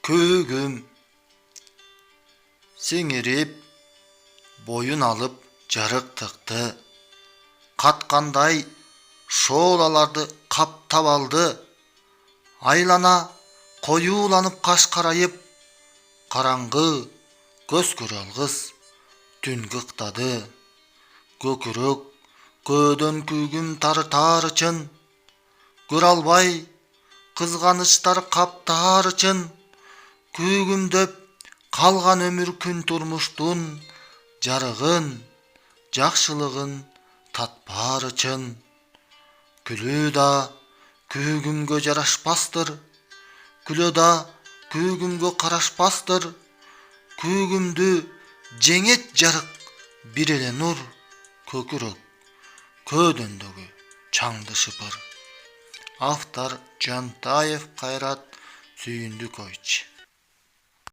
Көөгүм сеңирип, боюн алып жарыктыкты, каткандай шоолаларды каптап алды. Айлана коюуланып кашкарайып, караңгы көз көрө алгыс түнгү ыктады. Көкүрөк көөдөн күүгүм тарытар үчүн, көрө албай кызганычтар каптаар үчүн, күүгүмдөп калган өмүр күн турмуштун жарыгын, жакшылыгын татпаар үчүн. Күлүү да күүгүмгө жарашпастыр, күлөө да күүгүмгө карашпастыр. Күүгүмдү жеңет жарык бир эле нур, көкүрөк көөдөндөгү чаңды шыпыр. Автор Жантаев Кайрат Сүйүндүкович.